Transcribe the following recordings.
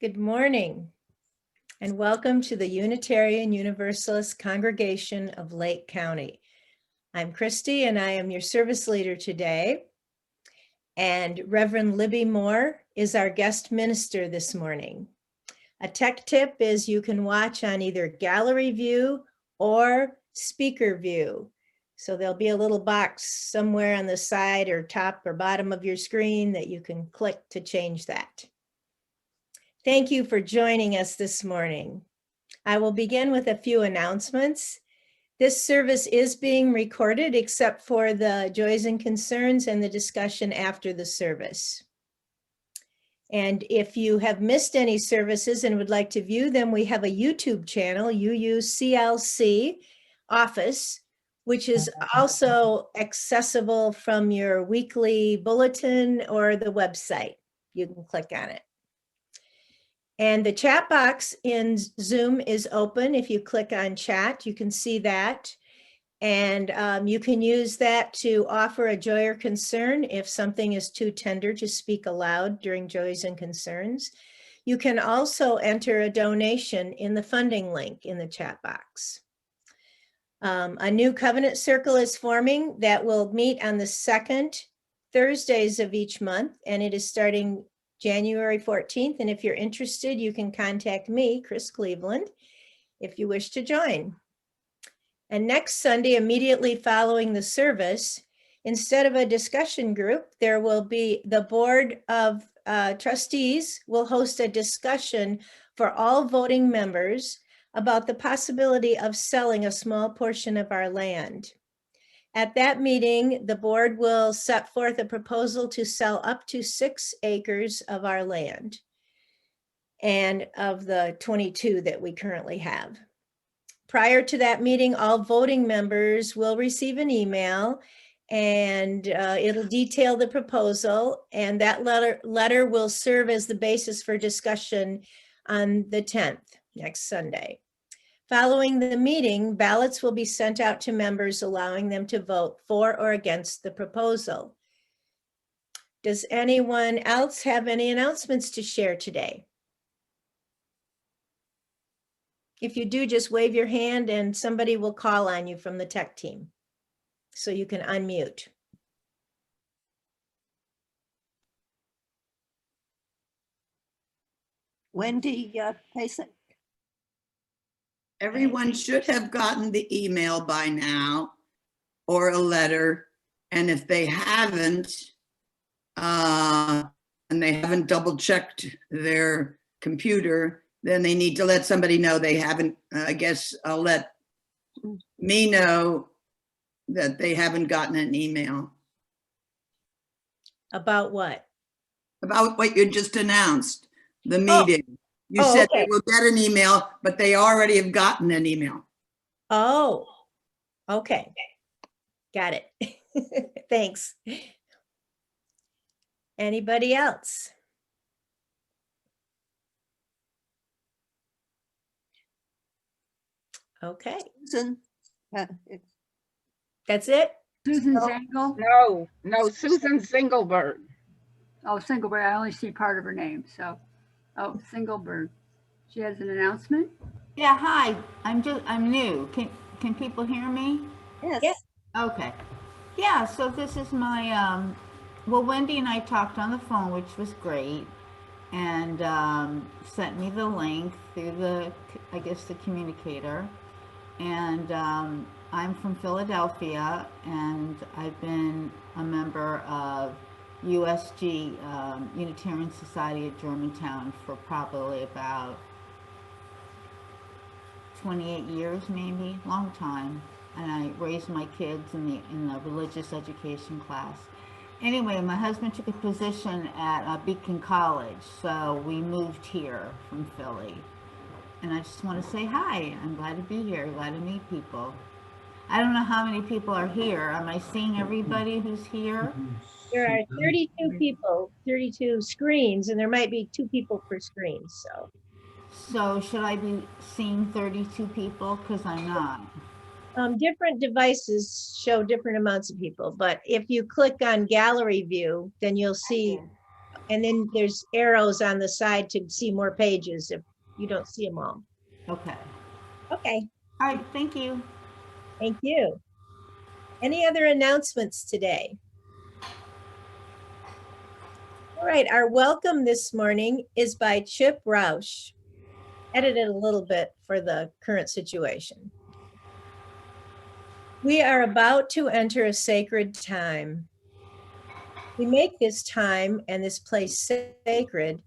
Good morning, and welcome to the Unitarian Universalist Congregation of Lake County. I'm Christy, and I am your service leader today. And Reverend Libby Moore is our guest minister this morning. A tech tip is you can watch on either gallery view or speaker view. So there'll be a little box somewhere on the side or top or bottom of your screen that you can click to change that. Thank you for joining us this morning. I will begin with a few announcements. This service is being recorded except for the joys and concerns and the discussion after the service. And if you have missed any services and would like to view them, we have a YouTube channel, UUCLC Office, which is also accessible from your weekly bulletin or the website. You can click on it. And the chat box in Zoom is open. If you click on chat, you can see that. And you can use that to offer a joy or concern if something is too tender to speak aloud during joys and concerns. You can also enter a donation in the funding link in the chat box. A new covenant circle is forming that will meet on the second Thursdays of each month, and it is starting January 14th. And if you're interested, you can contact me, Chris Cleveland, if you wish to join. And next Sunday, immediately following the service, instead of a discussion group, there will be the Board of Trustees will host a discussion for all voting members about the possibility of selling a small portion of our land. At that meeting, the board will set forth a proposal to sell up to 6 acres of our land and of the 22 that we currently have. Prior to that meeting, all voting members will receive an email and it'll detail the proposal, and that letter will serve as the basis for discussion on the 10th, next Sunday. Following the meeting, ballots will be sent out to members, allowing them to vote for or against the proposal. Does anyone else have any announcements to share today? If you do, just wave your hand and somebody will call on you from the tech team so you can unmute. Wendy Payson. Everyone should have gotten the email by now or a letter. And if they haven't, and they haven't double checked their computer, then they need to let somebody know they haven't. I guess I'll let me know that they haven't gotten an email. About what? About what you just announced, the meeting. You said okay. they will get an email, but they already have gotten an email. Oh, okay. Got it. Thanks. Anybody else? Okay. Susan. That's it? Susan Zangle? No, Susan Singlebird. Oh, Singlebird. I only see part of her name. So, oh, Singlebird. She has an announcement. Yeah, hi. I'm new. Can people hear me? Yes. Yes. Okay. Yeah, so this is my well, Wendy and I talked on the phone, which was great, and sent me the link through the, I guess, the communicator. And I'm from Philadelphia, and I've been a member of USG, Unitarian Society of Germantown, for probably about 28 years, maybe, long time. And I raised my kids in the religious education class. Anyway, my husband took a position at Beacon College, so we moved here from Philly. And I just want to say hi. I'm glad to be here, glad to meet people. I don't know how many people are here. Am I seeing everybody who's here? There are 32 people, 32 screens, and there might be 2 people per screen. So should I be seeing 32 people? Because I'm not. Different devices show different amounts of people, but if you click on gallery view, then you'll see And then there's arrows on the side to see more pages if you don't see them all. Okay. Okay, All right, thank you. thank you. Any other announcements today? All right, our welcome this morning is by Chip Roush. Edited a little bit for the current situation. We are about to enter a sacred time. We make this time and this place sacred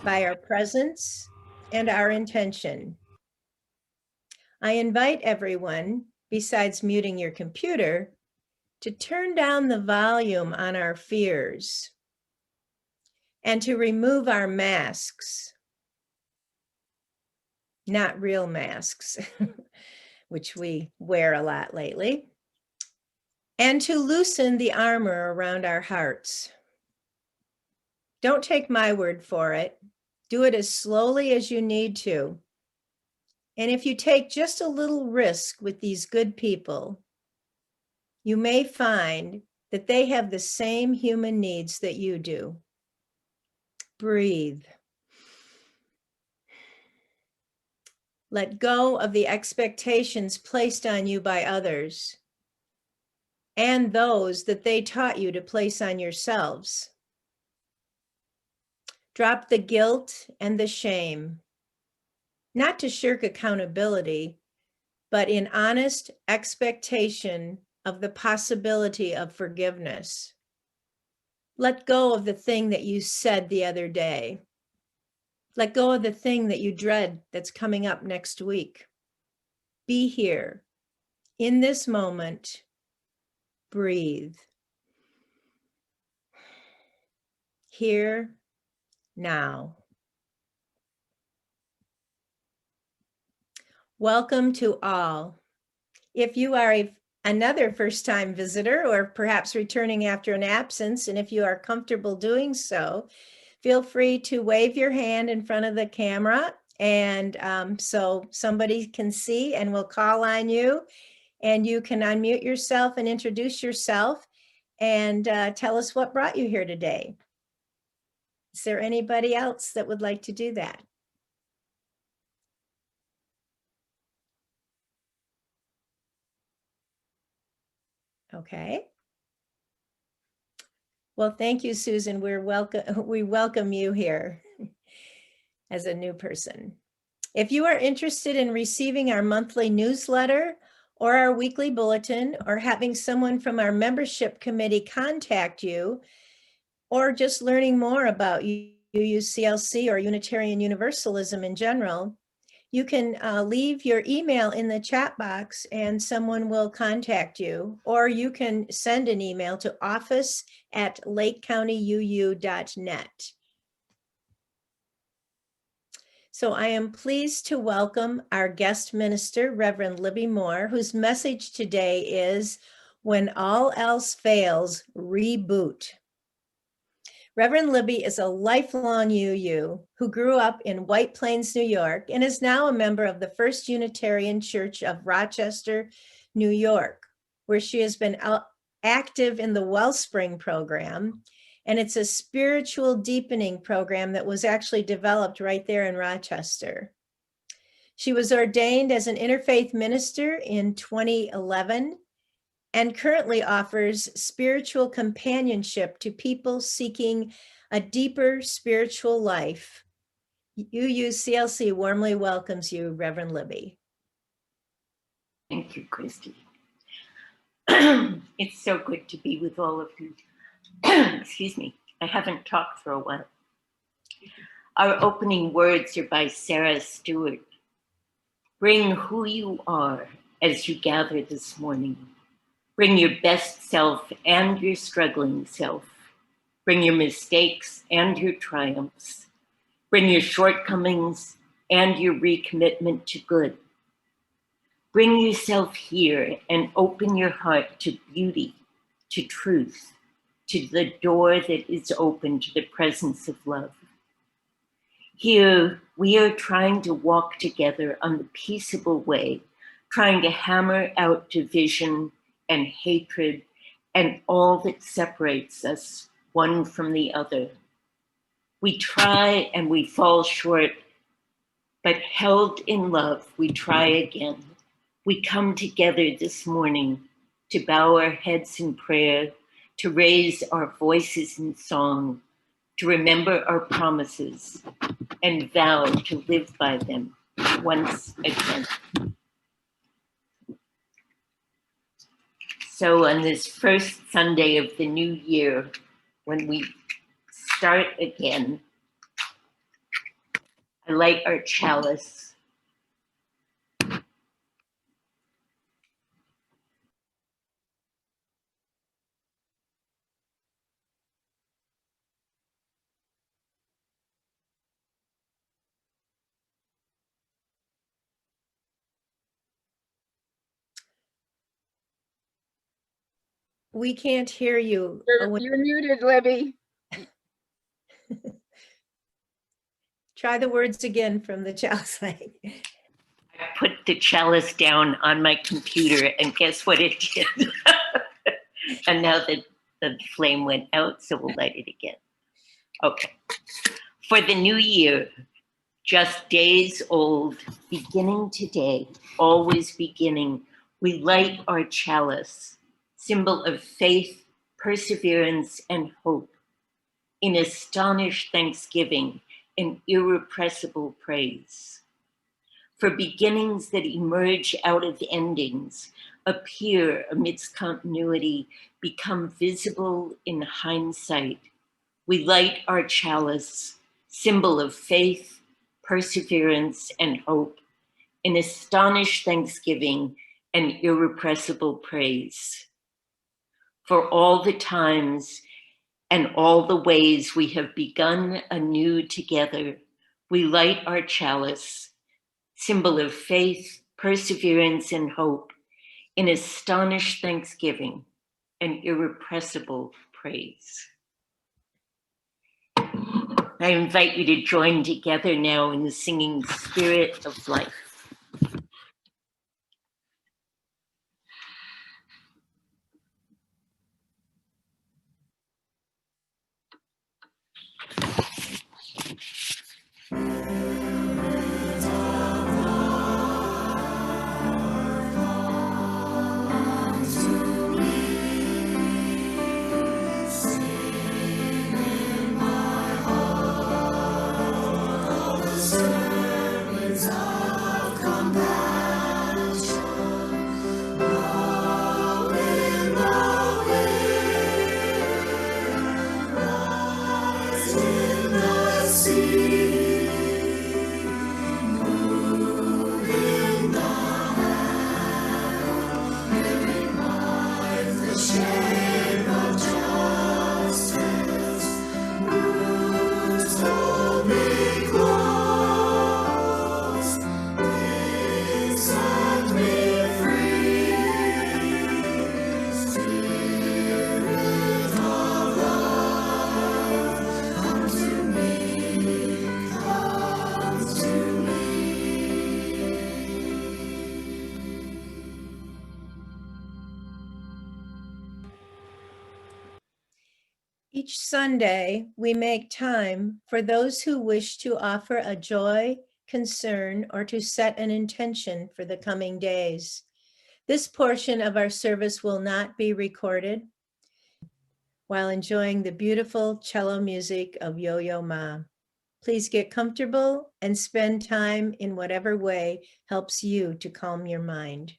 by our presence and our intention. I invite everyone, besides muting your computer, to turn down the volume on our fears and to remove our masks, not real masks, which we wear a lot lately, and to loosen the armor around our hearts. Don't take my word for it. Do it as slowly as you need to. And if you take just a little risk with these good people, you may find that they have the same human needs that you do. Breathe. Let go of the expectations placed on you by others and those that they taught you to place on yourselves. Drop the guilt and the shame, not to shirk accountability, but in honest expectation of the possibility of forgiveness. Let go of the thing that you said the other day. Let go of the thing that you dread that's coming up next week. Be here in this moment. Breathe. Here, now. Welcome to all. If you are another first-time visitor or perhaps returning after an absence, and if you are comfortable doing so, feel free to wave your hand in front of the camera and so somebody can see and will call on you, and you can unmute yourself and introduce yourself and tell us what brought you here today. Is there anybody else that would like to do that? Okay. Well, thank you, Susan. We welcome you here as a new person. If you are interested in receiving our monthly newsletter or our weekly bulletin, or having someone from our membership committee contact you, or just learning more about UUCLC or Unitarian Universalism in general, you can leave your email in the chat box and someone will contact you, or you can send an email to office@lakecountyuu.net. So I am pleased to welcome our guest minister, Reverend Libby Moore, whose message today is, "When all else fails, reboot." Reverend Libby is a lifelong UU who grew up in White Plains, New York, and is now a member of the First Unitarian Church of Rochester, New York, where she has been active in the Wellspring program. And it's a spiritual deepening program that was actually developed right there in Rochester. She was ordained as an interfaith minister in 2011 and currently offers spiritual companionship to people seeking a deeper spiritual life. UUCLC warmly welcomes you, Reverend Libby. Thank you, Christy. It's so good to be with all of you. Excuse me, I haven't talked for a while. Our opening words are by Sarah Stewart. Bring who you are as you gather this morning. Bring your best self and your struggling self. Bring your mistakes and your triumphs. Bring your shortcomings and your recommitment to good. Bring yourself here and open your heart to beauty, to truth, to the door that is open to the presence of love. Here, we are trying to walk together on the peaceable way, trying to hammer out division and hatred and all that separates us one from the other. We try and we fall short, but held in love, we try again. We come together this morning to bow our heads in prayer, to raise our voices in song, to remember our promises and vow to live by them once again. So on this first Sunday of the new year, when we start again, I light our chalice. We can't hear you. You're muted, Libby. Try the words again from the chalice light. I put the chalice down on my computer and guess what it did? And now the flame went out, so we'll light it again. Okay. For the new year, just days old, beginning today, always beginning, we light our chalice, symbol of faith, perseverance, and hope, in astonished thanksgiving and irrepressible praise. For beginnings that emerge out of endings, appear amidst continuity, become visible in hindsight. We light our chalice, symbol of faith, perseverance, and hope, in astonished thanksgiving and irrepressible praise. For all the times and all the ways we have begun anew together, we light our chalice, symbol of faith, perseverance, and hope, in astonished thanksgiving and irrepressible praise. I invite you to join together now in the singing Spirit of Life. Each Sunday, we make time for those who wish to offer a joy, concern, or to set an intention for the coming days. This portion of our service will not be recorded while enjoying the beautiful cello music of Yo-Yo Ma. Please get comfortable and spend time in whatever way helps you to calm your mind.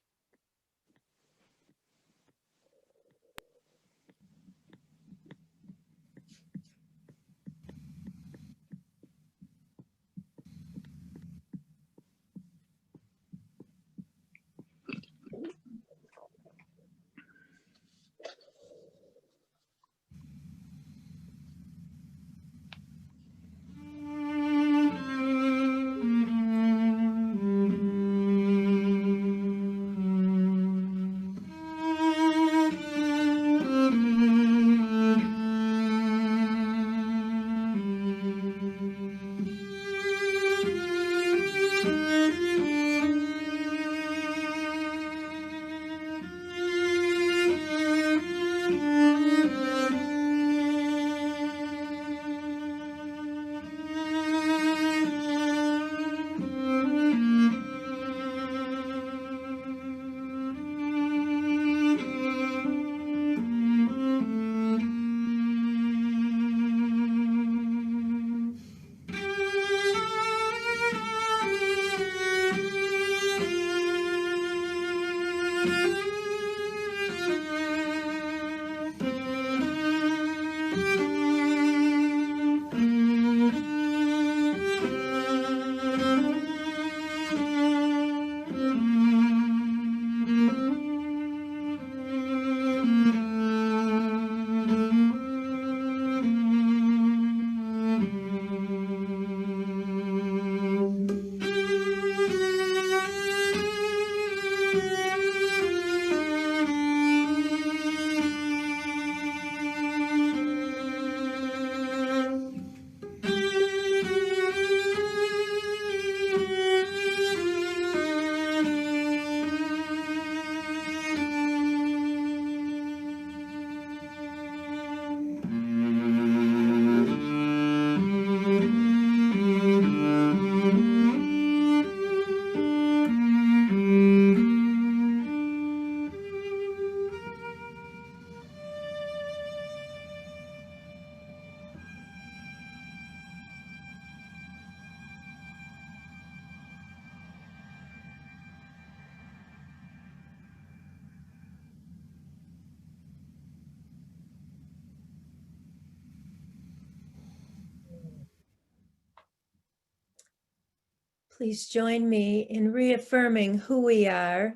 Please join me in reaffirming who we are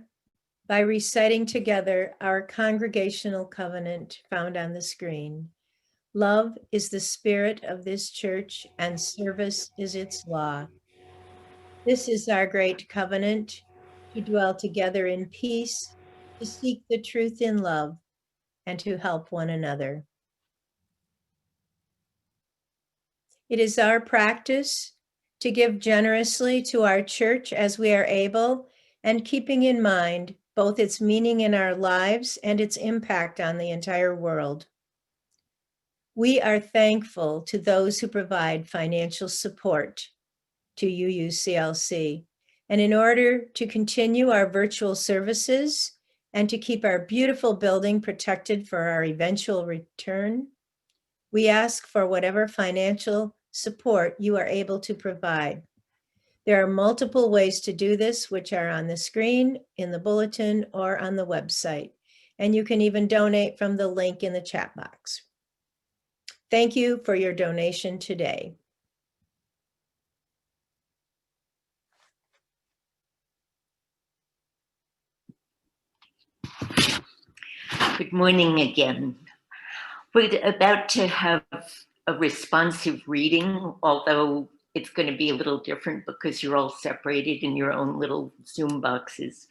by reciting together our congregational covenant found on the screen. Love is the spirit of this church, and service is its law. This is our great covenant, to dwell together in peace, to seek the truth in love, and to help one another. It is our practice to give generously to our church as we are able, and keeping in mind both its meaning in our lives and its impact on the entire world. We are thankful to those who provide financial support to UUCLC. And in order to continue our virtual services and to keep our beautiful building protected for our eventual return, we ask for whatever financial support you are able to provide. There are multiple ways to do this, which are on the screen, in the bulletin, or on the website. And you can even donate from the link in the chat box. Thank you for your donation today. Good morning again. We're about to have a responsive reading, although it's going to be a little different because you're all separated in your own little Zoom boxes.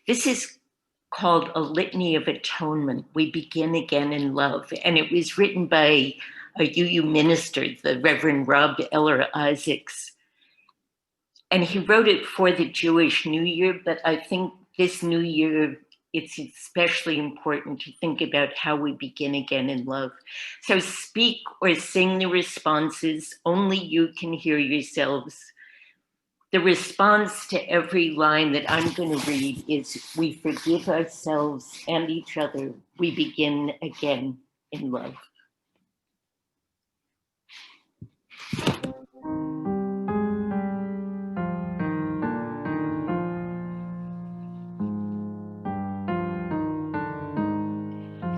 This is called A Litany of Atonement. We begin again in love. And it was written by a UU minister, the Reverend Rob Eller Isaacs. And he wrote it for the Jewish New Year, but I think this New Year, it's especially important to think about how we begin again in love. So speak or sing the responses, only you can hear yourselves. The response to every line that I'm going to read is, we forgive ourselves and each other. We begin again in love.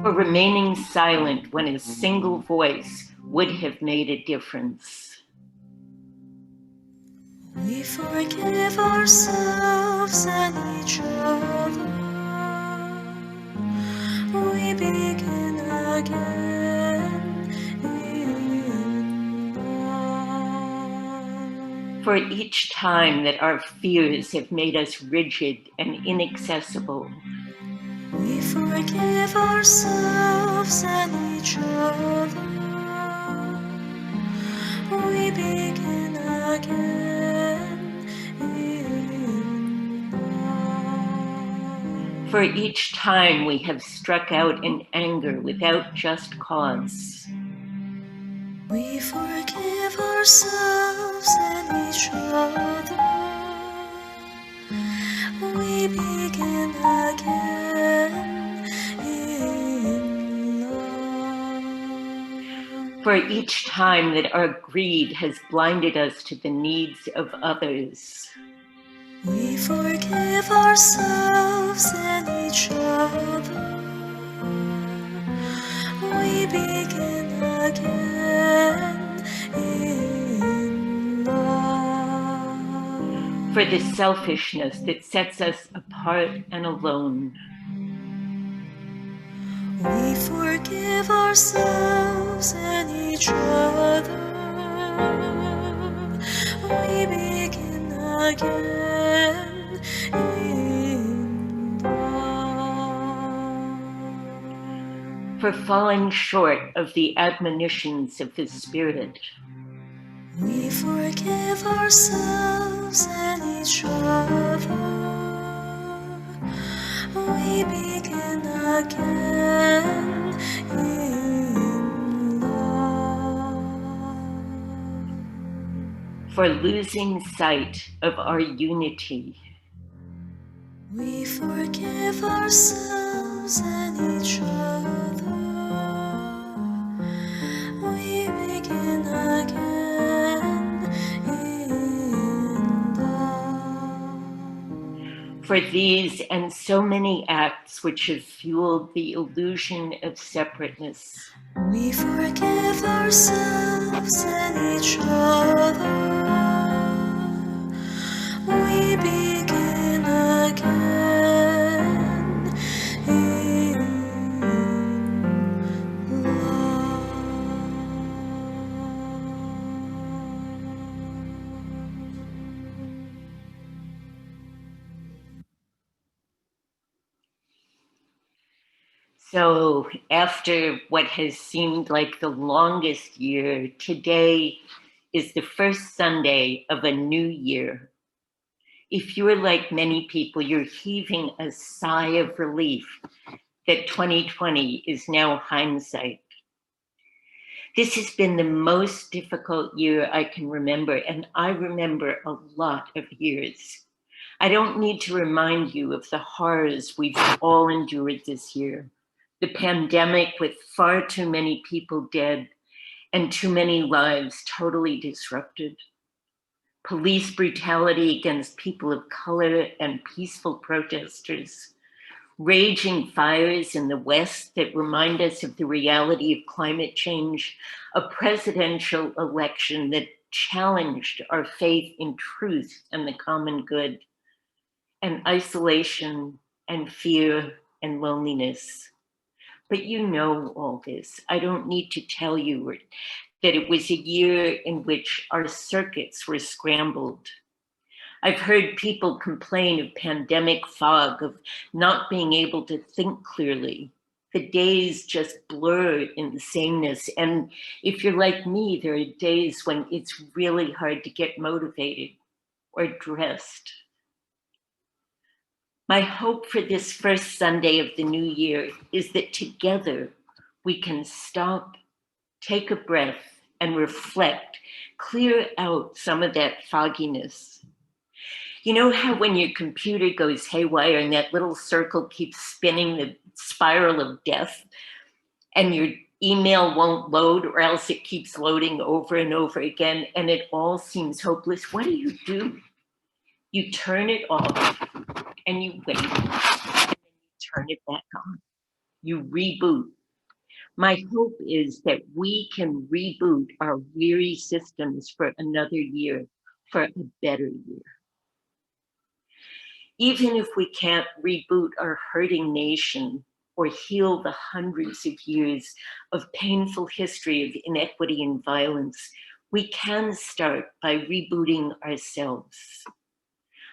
For remaining silent when a single voice would have made a difference. We forgive ourselves and each other. We begin again in love. For each time that our fears have made us rigid and inaccessible. We forgive ourselves and each other. We begin again in love. For each time we have struck out in anger without just cause. We forgive ourselves and each other. We begin again in love. For each time that our greed has blinded us to the needs of others. We forgive ourselves and each other. We begin again in love. For the selfishness that sets us apart and alone. We forgive ourselves and each other. We begin again in love. For falling short of the admonitions of the Spirit. We forgive ourselves and each other. We begin again in love. For losing sight of our unity. We forgive ourselves and each other. We begin again in love. For these and so many acts which have fueled the illusion of separateness. We forgive ourselves and each other. So after what has seemed like the longest year, today is the first Sunday of a new year. If you're like many people, you're heaving a sigh of relief that 2020 is now hindsight. This has been the most difficult year I can remember, and I remember a lot of years. I don't need to remind you of the horrors we've all endured this year. The pandemic with far too many people dead and too many lives totally disrupted. Police brutality against people of color and peaceful protesters. Raging fires in the West that remind us of the reality of climate change. A presidential election that challenged our faith in truth and the common good. And isolation and fear and loneliness. But you know all this. I don't need to tell you that it was a year in which our circuits were scrambled. I've heard people complain of pandemic fog, of not being able to think clearly. The days just blur in the sameness. And if you're like me, there are days when it's really hard to get motivated or dressed. My hope for this first Sunday of the new year is that together we can stop, take a breath, and reflect, clear out some of that fogginess. You know how when your computer goes haywire and that little circle keeps spinning, the spiral of death, and your email won't load, or else it keeps loading over and over again, and it all seems hopeless? What do? You turn it off and you wait, and then you turn it back on. You reboot. My hope is that we can reboot our weary systems for another year, for a better year. Even if we can't reboot our hurting nation or heal the hundreds of years of painful history of inequity and violence, we can start by rebooting ourselves.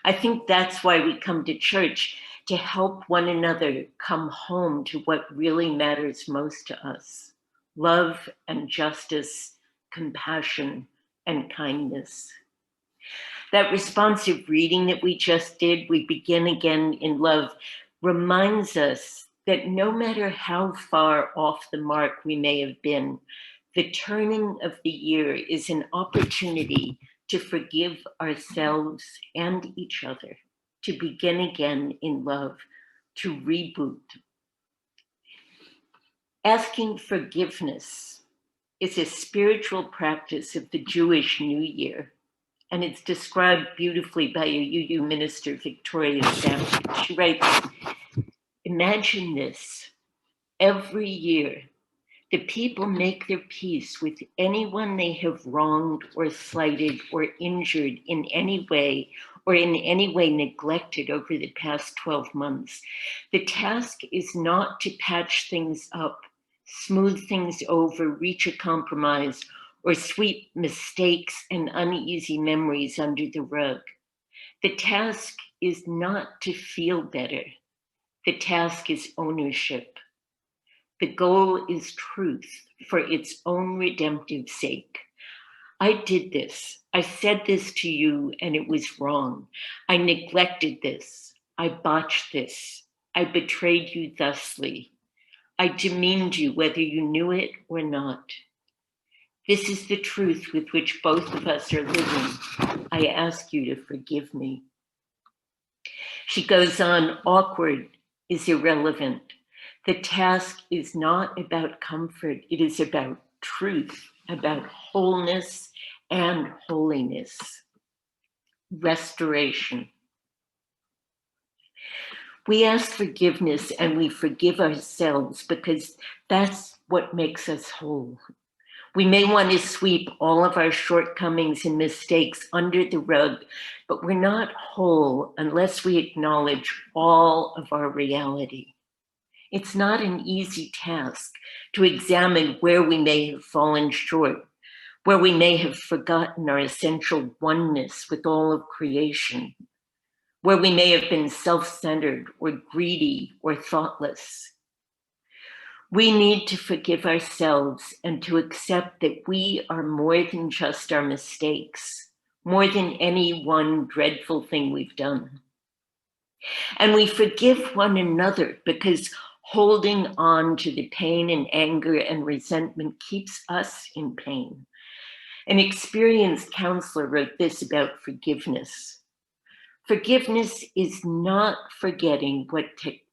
I think that's why we come to church, to help one another come home to what really matters most to us: love and justice, compassion and kindness. That responsive reading that we just did, We Begin Again in Love, reminds us that no matter how far off the mark we may have been, the turning of the year is an opportunity to forgive ourselves and each other, to begin again in love, to reboot. Asking forgiveness is a spiritual practice of the Jewish New Year, and it's described beautifully by a UU minister, Victoria Sampson. She writes, imagine this: every year, the people make their peace with anyone they have wronged or slighted or injured in any way, or in any way neglected over the past 12 months. The task is not to patch things up, smooth things over, reach a compromise, or sweep mistakes and uneasy memories under the rug. The task is not to feel better. The task is ownership. The goal is truth for its own redemptive sake. I did this. I said this to you and it was wrong. I neglected this. I botched this. I betrayed you thusly. I demeaned you whether you knew it or not. This is the truth with which both of us are living. I ask you to forgive me. She goes on, awkward is irrelevant. The task is not about comfort. It is about truth, about wholeness and holiness, restoration. We ask forgiveness and we forgive ourselves because that's what makes us whole. We may want to sweep all of our shortcomings and mistakes under the rug, but we're not whole unless we acknowledge all of our reality. It's not an easy task to examine where we may have fallen short, where we may have forgotten our essential oneness with all of creation, where we may have been self-centered or greedy or thoughtless. We need to forgive ourselves and to accept that we are more than just our mistakes, more than any one dreadful thing we've done. And we forgive one another because holding on to the pain and anger and resentment keeps us in pain. An experienced counselor wrote this about forgiveness. Forgiveness is not forgetting what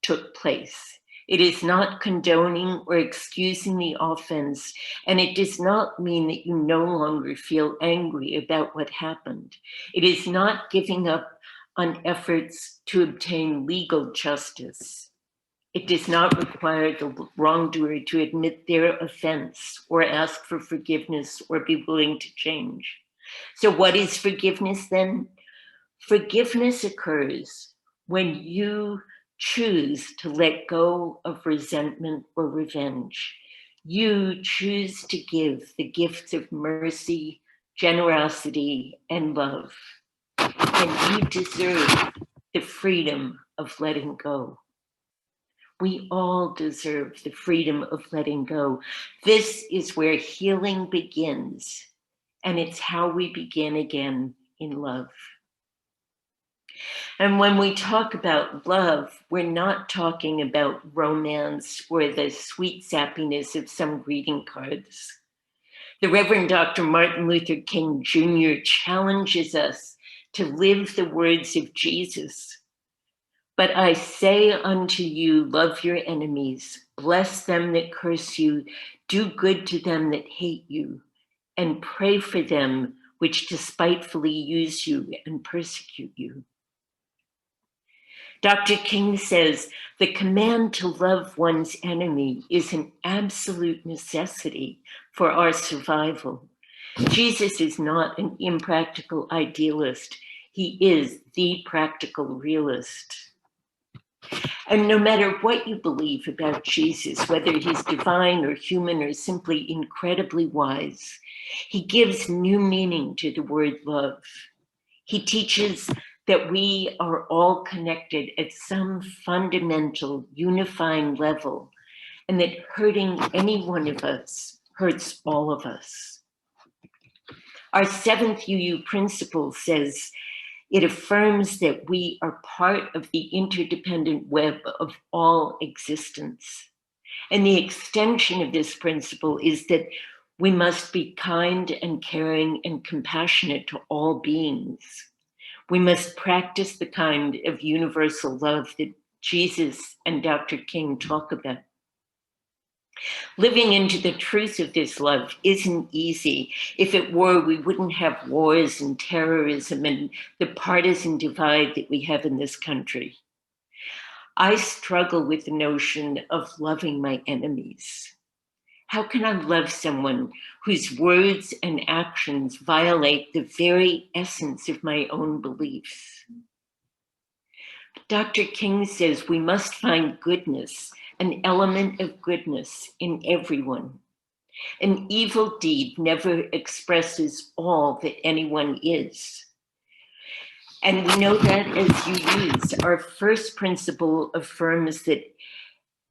took place. It is not condoning or excusing the offense, and it does not mean that you no longer feel angry about what happened. It is not giving up on efforts to obtain legal justice. It does not require the wrongdoer to admit their offense or ask for forgiveness or be willing to change. So what is forgiveness then? Forgiveness occurs when you choose to let go of resentment or revenge. You choose to give the gifts of mercy, generosity, and love. And you deserve the freedom of letting go. We all deserve the freedom of letting go. This is where healing begins, and it's how we begin again in love. And when we talk about love, we're not talking about romance or the sweet sappiness of some greeting cards. The Reverend Dr. Martin Luther King Jr. challenges us to live the words of Jesus. But I say unto you, love your enemies, bless them that curse you, do good to them that hate you, and pray for them which despitefully use you and persecute you. Dr. King says the command to love one's enemy is an absolute necessity for our survival. Jesus is not an impractical idealist. He is the practical realist. And no matter what you believe about Jesus, whether he's divine or human or simply incredibly wise, he gives new meaning to the word love. He teaches that we are all connected at some fundamental unifying level, and that hurting any one of us hurts all of us. Our seventh UU principle says it affirms that we are part of the interdependent web of all existence. And the extension of this principle is that we must be kind and caring and compassionate to all beings. We must practice the kind of universal love that Jesus and Dr. King talk about. Living into the truth of this love isn't easy. If it were, we wouldn't have wars and terrorism and the partisan divide that we have in this country. I struggle with the notion of loving my enemies. How can I love someone whose words and actions violate the very essence of my own beliefs? Dr. King says we must find goodness, an element of goodness in everyone. An evil deed never expresses all that anyone is. And we know that as UUs, our first principle affirms that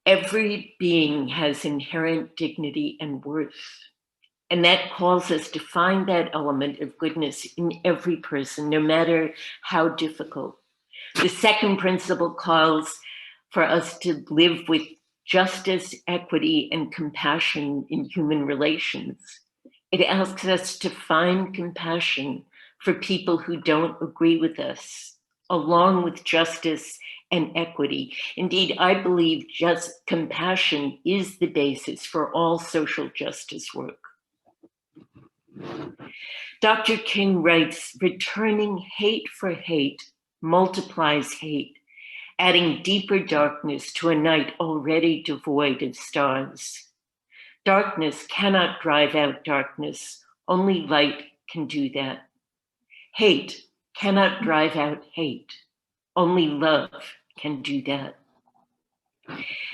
every being has inherent dignity and worth. And that calls us to find that element of goodness in every person, no matter how difficult. The second principle calls for us to live with justice, equity, and compassion in human relations. It asks us to find compassion for people who don't agree with us, along with justice and equity. Indeed, I believe just compassion is the basis for all social justice work. Dr. King writes, returning hate for hate multiplies hate, adding deeper darkness to a night already devoid of stars. Darkness cannot drive out darkness. Only light can do that. Hate cannot drive out hate. Only love can do that.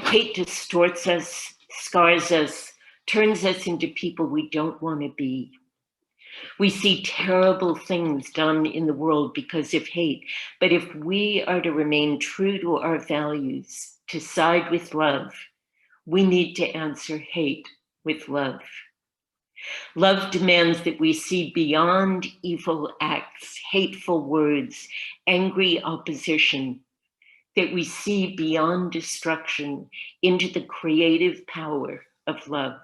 Hate distorts us, scars us, turns us into people we don't want to be. We see terrible things done in the world because of hate. But if we are to remain true to our values, to side with love, We need to answer hate with love. Love demands that we see beyond evil acts, hateful words, angry opposition, that we see beyond destruction into the creative power of love.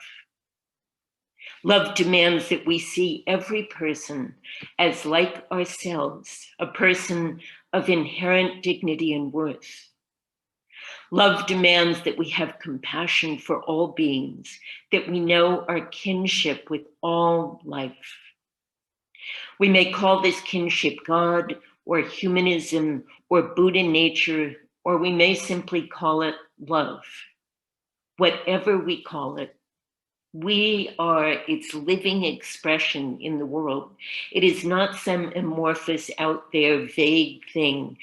Love demands that we see every person as like ourselves, a person of inherent dignity and worth. Love demands that we have compassion for all beings, that we know our kinship with all life. We may call this kinship God or humanism or Buddha nature, or we may simply call it love. Whatever we call it, we are its living expression in the world. It is not some amorphous, out there, vague thing.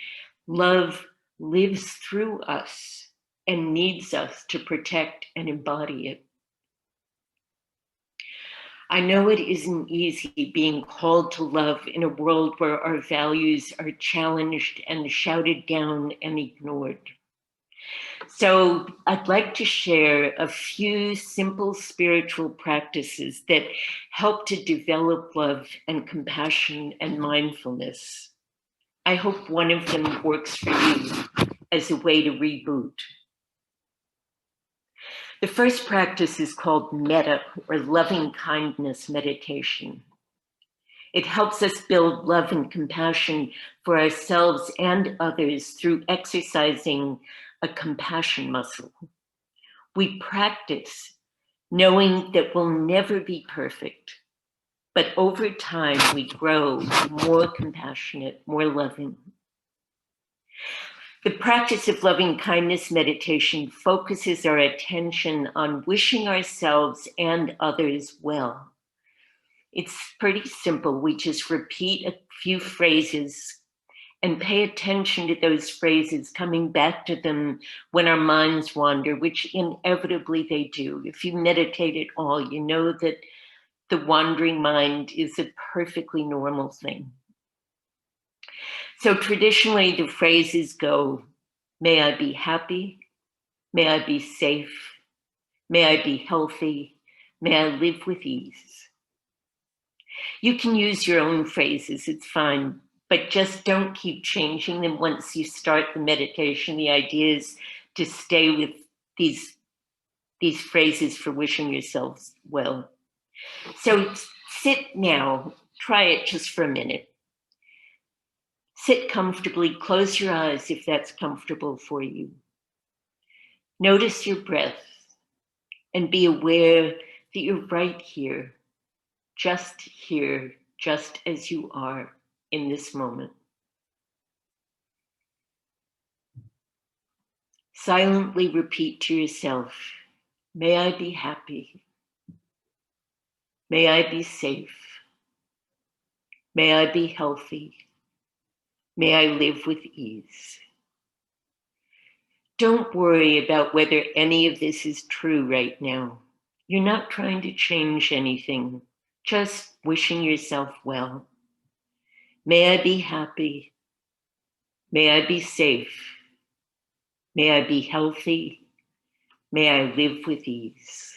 Love lives through us and needs us to protect and embody it. I know it isn't easy being called to love in a world where our values are challenged and shouted down and ignored. So I'd like to share a few simple spiritual practices that help to develop love and compassion and mindfulness. I hope one of them works for you as a way to reboot. The first practice is called metta, or loving kindness meditation. It helps us build love and compassion for ourselves and others through exercising a compassion muscle. We practice knowing that we'll never be perfect, but over time we grow more compassionate, more loving. The practice of loving kindness meditation focuses our attention on wishing ourselves and others well. It's pretty simple. We just repeat a few phrases and pay attention to those phrases, coming back to them when our minds wander, which inevitably they do. If you meditate at all, you know that the wandering mind is a perfectly normal thing. So traditionally, the phrases go, may I be happy, may I be safe, may I be healthy, may I live with ease. You can use your own phrases, it's fine, but just don't keep changing them once you start the meditation. The idea is to stay with these phrases for wishing yourselves well. So sit now, try it just for a minute. Sit comfortably, close your eyes if that's comfortable for you. Notice your breath and be aware that you're right here, just as you are in this moment. Silently repeat to yourself, may I be happy, may I be safe, may I be healthy, may I live with ease. Don't worry about whether any of this is true right now. You're not trying to change anything, just wishing yourself well. May I be happy, may I be safe, may I be healthy, may I live with ease.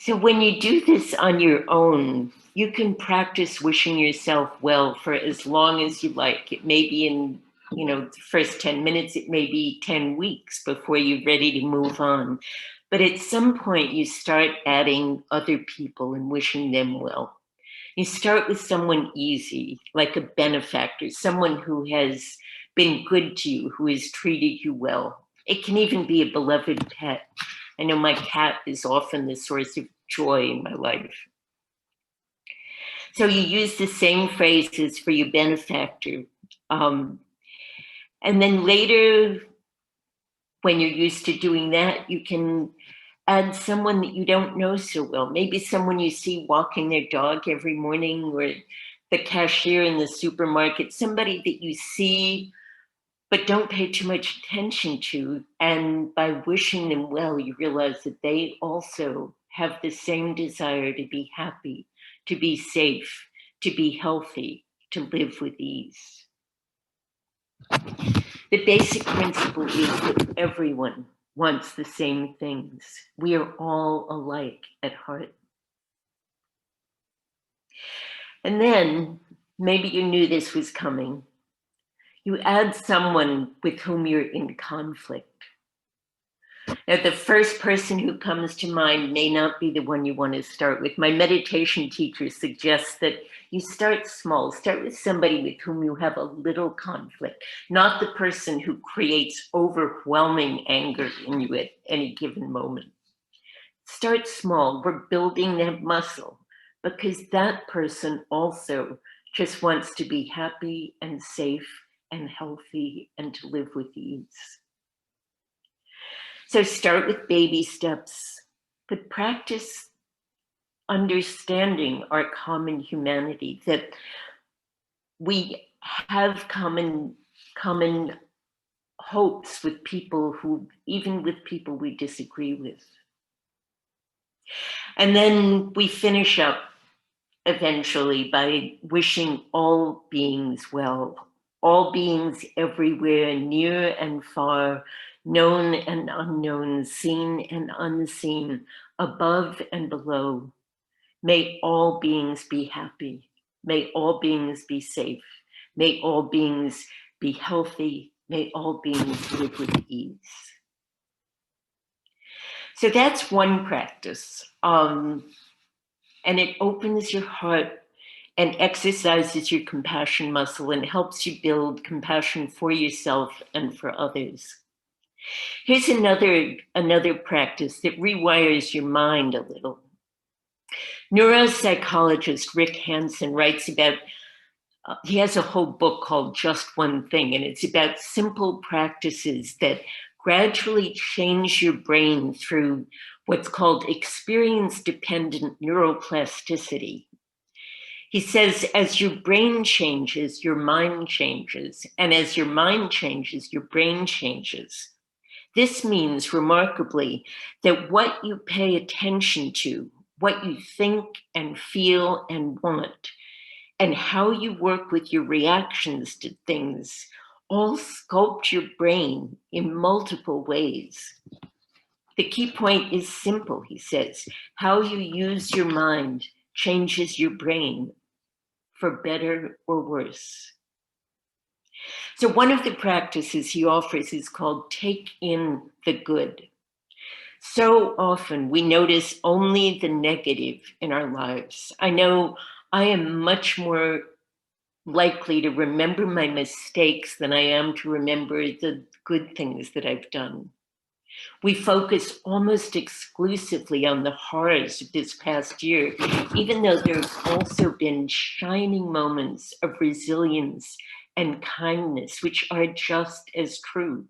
So when you do this on your own, you can practice wishing yourself well for as long as you like. It may be in, the first 10 minutes, it may be 10 weeks before you're ready to move on. But at some point you start adding other people and wishing them well. You start with someone easy, like a benefactor, someone who has been good to you, who has treated you well. It can even be a beloved pet. I know my cat is often the source of joy in my life. So you use the same phrases for your benefactor. And then later, when you're used to doing that, you can add someone that you don't know so well. Maybe someone you see walking their dog every morning, or the cashier in the supermarket, somebody that you see but don't pay too much attention to. And by wishing them well, you realize that they also have the same desire to be happy, to be safe, to be healthy, to live with ease. The basic principle is that everyone wants the same things. We are all alike at heart. And then, maybe you knew this was coming, you add someone with whom you're in conflict. Now, the first person who comes to mind may not be the one you want to start with. My meditation teacher suggests that you start small. Start with somebody with whom you have a little conflict, not the person who creates overwhelming anger in you at any given moment. Start small. We're building that muscle because that person also just wants to be happy and safe and healthy and to live with ease. So start with baby steps, but practice understanding our common humanity, that we have common hopes with people who, even with people we disagree with. And then we finish up eventually by wishing all beings well, all beings everywhere, near and far, known and unknown, seen and unseen, above and below. May all beings be happy. May all beings be safe. May all beings be healthy. May all beings live with ease. So that's one practice. And it opens your heart and exercises your compassion muscle and helps you build compassion for yourself and for others. Here's another practice that rewires your mind a little. Neuropsychologist Rick Hansen writes about, he has a whole book called Just One Thing, and it's about simple practices that gradually change your brain through what's called experience-dependent neuroplasticity. He says, as your brain changes, your mind changes, and as your mind changes, your brain changes. This means, remarkably, that what you pay attention to, what you think and feel and want, and how you work with your reactions to things, all sculpt your brain in multiple ways. The key point is simple, he says. How you use your mind changes your brain, for better or worse. So one of the practices he offers is called take in the good. So often we notice only the negative in our lives. I know I am much more likely to remember my mistakes than I am to remember the good things that I've done. We focus almost exclusively on the horrors of this past year, even though there have also been shining moments of resilience and kindness, which are just as true.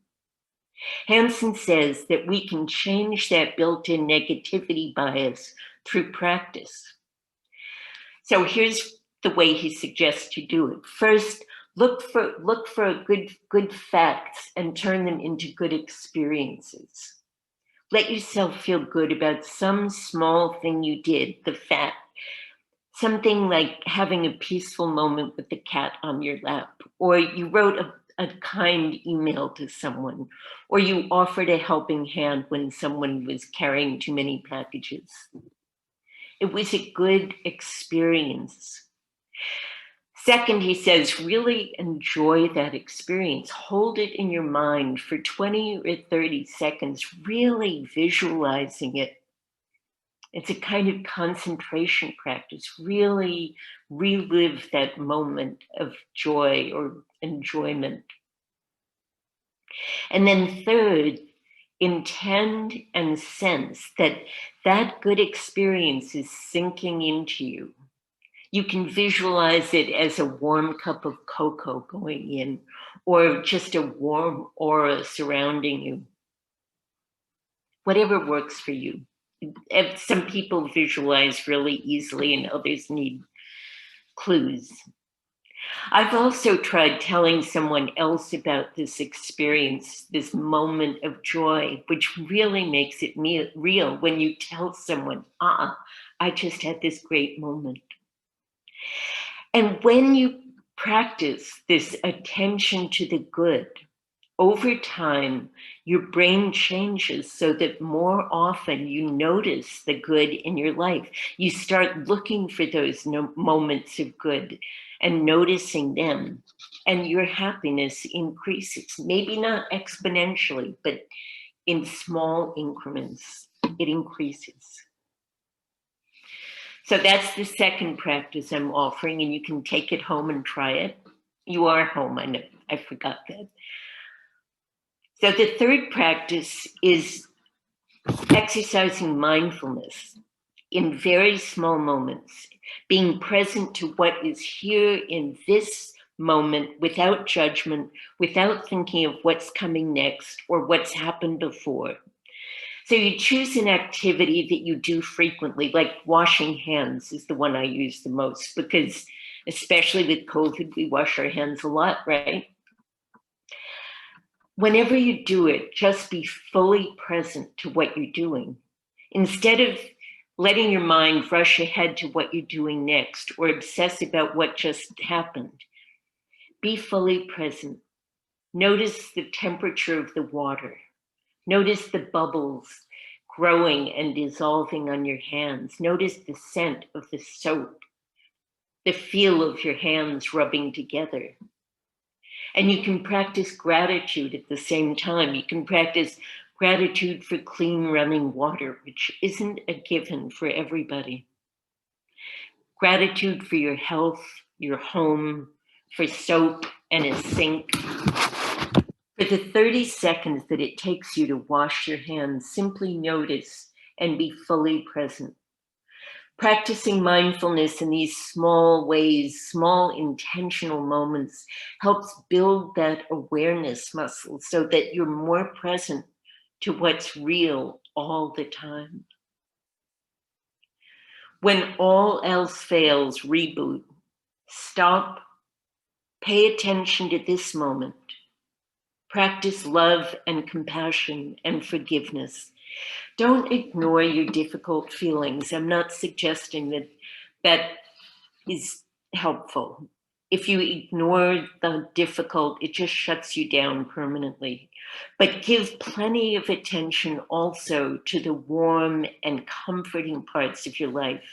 Hansen says that we can change that built-in negativity bias through practice. So here's the way he suggests you do it. First, look for good facts and turn them into good experiences. Let yourself feel good about some small thing you did, the fact. Something like having a peaceful moment with the cat on your lap, or you wrote a kind email to someone, or you offered a helping hand when someone was carrying too many packages. It was a good experience. Second, he says, really enjoy that experience. Hold it in your mind for 20 or 30 seconds, really visualizing it. It's a kind of concentration practice. Really relive that moment of joy or enjoyment. And then third, intend and sense that that good experience is sinking into you. You can visualize it as a warm cup of cocoa going in, or just a warm aura surrounding you. Whatever works for you. Some people visualize really easily and others need clues. I've also tried telling someone else about this experience, this moment of joy, which really makes it real when you tell someone, I just had this great moment. And when you practice this attention to the good, over time, your brain changes so that more often you notice the good in your life. You start looking for those moments of good and noticing them, and your happiness increases. Maybe not exponentially, but in small increments, it increases. So that's the second practice I'm offering, and you can take it home and try it. You are home, I know, I forgot that. So the third practice is exercising mindfulness in very small moments, being present to what is here in this moment without judgment, without thinking of what's coming next or what's happened before. So you choose an activity that you do frequently, like washing hands is the one I use the most, because especially with COVID, we wash our hands a lot, right? Whenever you do it, just be fully present to what you're doing. Instead of letting your mind rush ahead to what you're doing next or obsess about what just happened, be fully present. Notice the temperature of the water. Notice the bubbles growing and dissolving on your hands. Notice the scent of the soap, the feel of your hands rubbing together. And you can practice gratitude at the same time. You can practice gratitude for clean running water, which isn't a given for everybody. Gratitude for your health, your home, for soap and a sink. For the 30 seconds that it takes you to wash your hands, simply notice and be fully present. Practicing mindfulness in these small ways, small intentional moments, helps build that awareness muscle so that you're more present to what's real all the time. When all else fails, reboot. Stop, pay attention to this moment. Practice love and compassion and forgiveness. Don't ignore your difficult feelings. I'm not suggesting that that is helpful. If you ignore the difficult, it just shuts you down permanently. But give plenty of attention also to the warm and comforting parts of your life.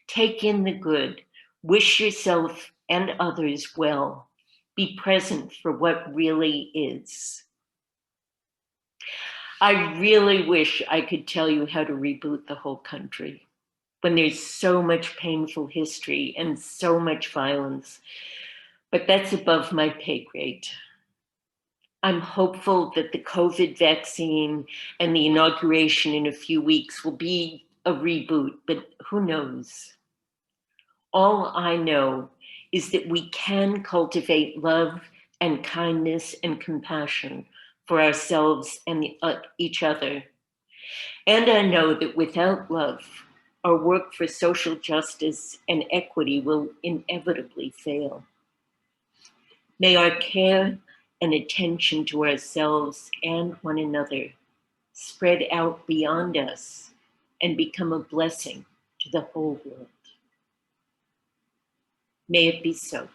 Take in the good. Wish yourself and others well. Be present for what really is. I really wish I could tell you how to reboot the whole country when there's so much painful history and so much violence, but that's above my pay grade. I'm hopeful that the COVID vaccine and the inauguration in a few weeks will be a reboot, but who knows? All I know is that we can cultivate love and kindness and compassion for ourselves and each other. And I know that without love, our work for social justice and equity will inevitably fail. May our care and attention to ourselves and one another spread out beyond us and become a blessing to the whole world. May it be so.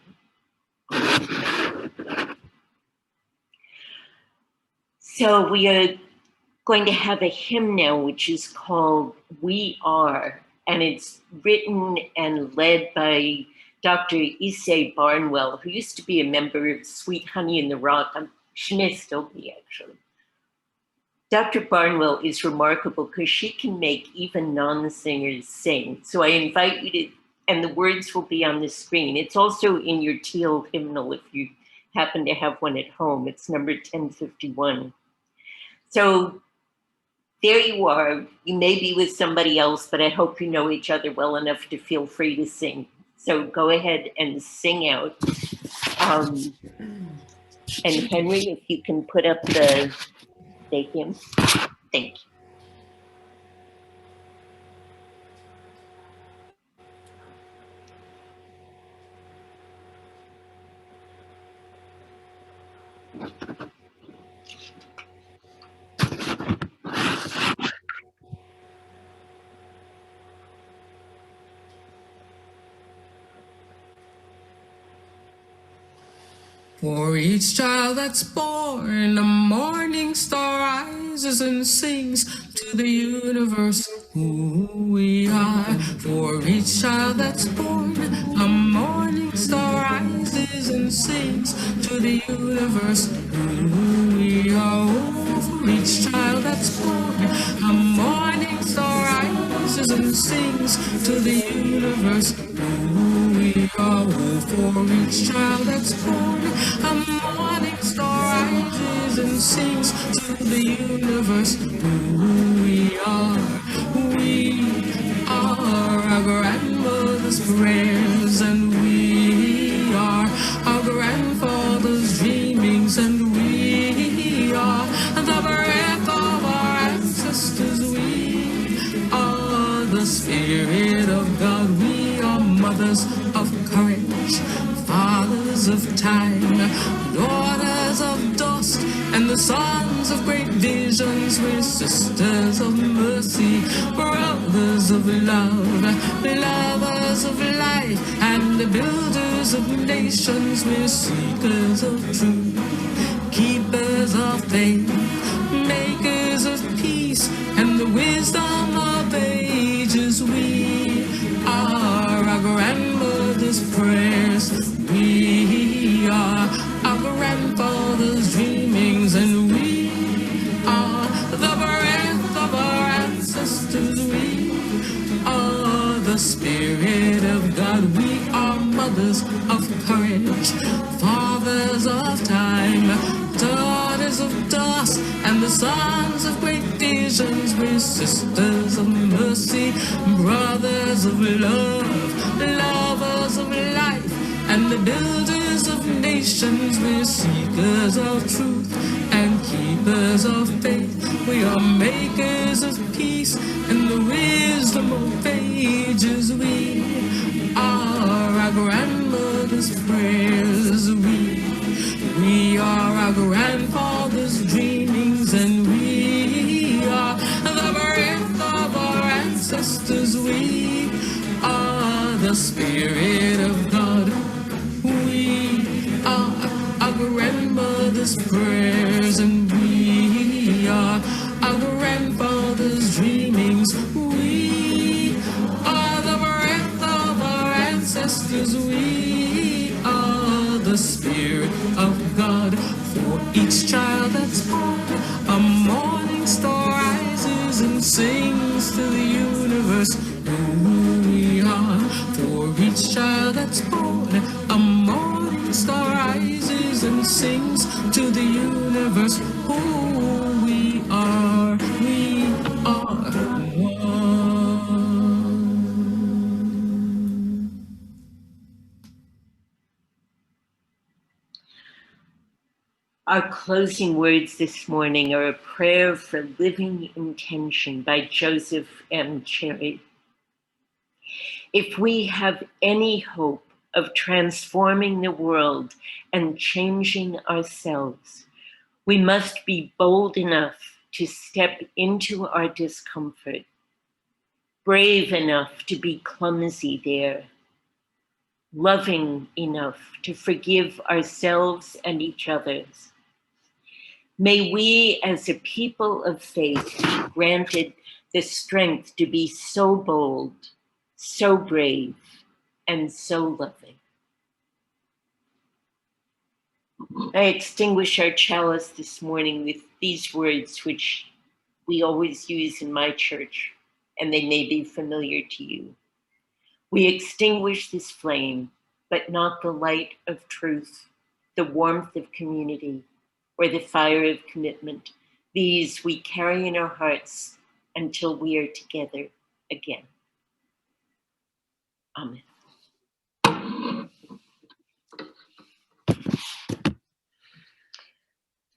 So we are going to have a hymn now, which is called We Are, and it's written and led by Dr. Issei Barnwell, who used to be a member of Sweet Honey in the Rock. She may still be, actually. Dr. Barnwell is remarkable because she can make even non-singers sing. So I invite you to, and the words will be on the screen. It's also in your teal hymnal if you happen to have one at home. It's number 1051. So there you are. You may be with somebody else, but I hope you know each other well enough to feel free to sing. So go ahead and sing out. And Henry, if you can put up the hymn. Thank you. For each child that's born, a morning star rises and sings to the universe who we are. For each child that's born, a morning star rises and sings to the universe who we are. Oh, for each child that's born, a morning star rises and sings to the universe who we are. Oh, for each child that's born, a morning star rises and sings to the universe who we are. We are our grandmother's prayers, and we are our grandfather's dreamings, and we are the breath of our ancestors. We are the Spirit of God. We are mothers of courage, fathers of time, daughters of dust, and the sons of great visions. We're sisters of mercy, brothers of love, lovers of life, and the builders of nations. We're seekers of truth, keepers of faith, makers of peace, and the wisdom of ages. We are our grandmother's prayers. We are our grandfather's dreamings, and we are the breath of our ancestors. We are the Spirit of God. We are mothers of courage, fathers of time, daughters of dust, and the sons of great visions. We're sisters of mercy, brothers of love, lovers of life, and the builders of nations. We're seekers of truth and keepers of faith. We are makers of peace and the wisdom of ages. We are our grandmother's prayers. We are our grandfather's dreamings, and we are the breath of our ancestors. We are the Spirit of God. We are our grandmother's prayers, and we are our grandfather's dreamings. We are the breath of our ancestors. We are the Spirit of God. For each child that's born, a morning star rises and sings to the universe who we are. For each child that's born, a morning star rises and sings to the universe who we are. We are one. Our closing words this morning are a prayer for living intention by Joseph M. Cherry. If we have any hope of transforming the world and changing ourselves, we must be bold enough to step into our discomfort, brave enough to be clumsy there, loving enough to forgive ourselves and each other. May we, as a people of faith, be granted the strength to be so bold, so brave, and so loving. I extinguish our chalice this morning with these words, which we always use in my church, and they may be familiar to you. We extinguish this flame, but not the light of truth, the warmth of community, or the fire of commitment. These we carry in our hearts until we are together again. Amen.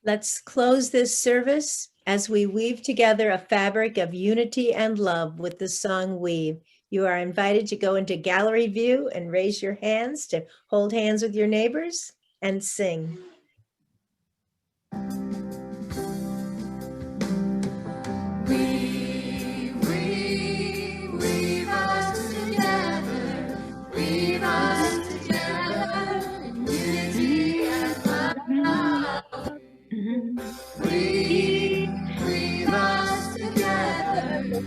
Let's close this service as we weave together a fabric of unity and love with the song Weave. You are invited to go into gallery view and raise your hands to hold hands with your neighbors and sing. Weave us together in unity and love. Breathe us together.